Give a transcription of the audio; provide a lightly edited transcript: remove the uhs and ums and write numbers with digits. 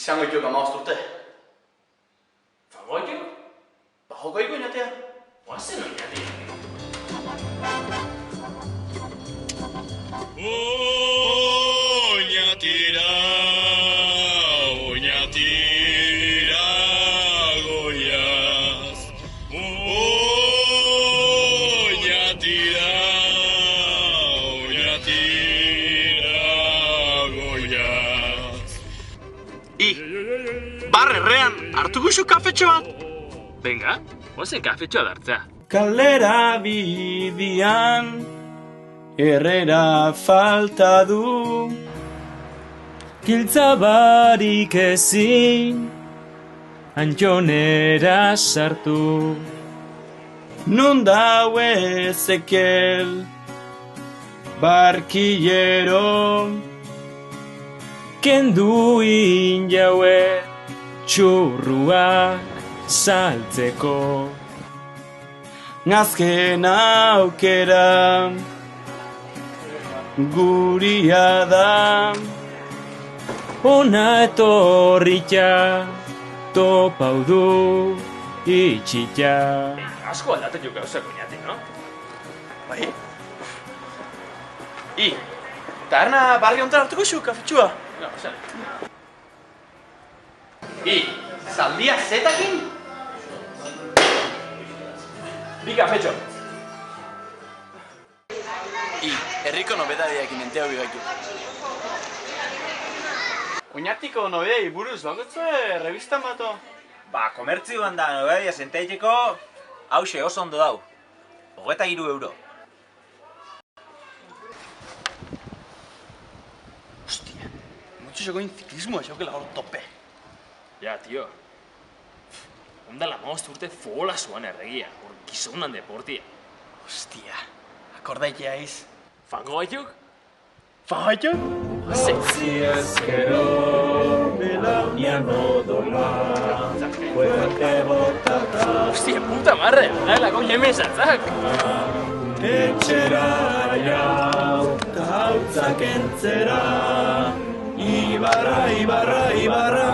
Izango itxok 15 urte. Fango itxok? Ba, joko iko inatea. Oazen oinatea. Oñatira, oñatira, goiaz. Oñatira, oñatira, goiaz. Barrerrean, hartuko zu kafetxo bat? Venga, oazen kafetxoa dartza. Kalera bidian herrera falta du, giltza barik ezin antxonera sartu. Non dau Ezekiel barkillero, kendu injaue txurruak saltzeko. Azken aukera guria da, ona etorritxa topau du itxitxa. Asko aldatzen jo gauzak oinate, no? Bai. Taberna barri honetan hartuko zu kafetxua? No, sale. Zaldia zetakin? Bi kafetxo. Herriko nobedadiekin enteo bigaitu. Oñatiko nobedei buruz bakotzue revistan bato? Ba, komertzioan da nobedia zenteitzeko hause oso ondo dau. 23 euro. Hostia, motxosekoin ziklismoa xaukela hor tope. Ja, tio. Ondala 15 urte fogola zuan erregia, hor gizonan deportia. Hostia, akordaitea iz. Fango gaituk? Fango gaituk? Si ezkero belaunean odola, fuerte botata. Hostia, puta marre, daelako jemesatzak. Etxera jau, hautzak entzera, ibarra, ibarra, ibarra.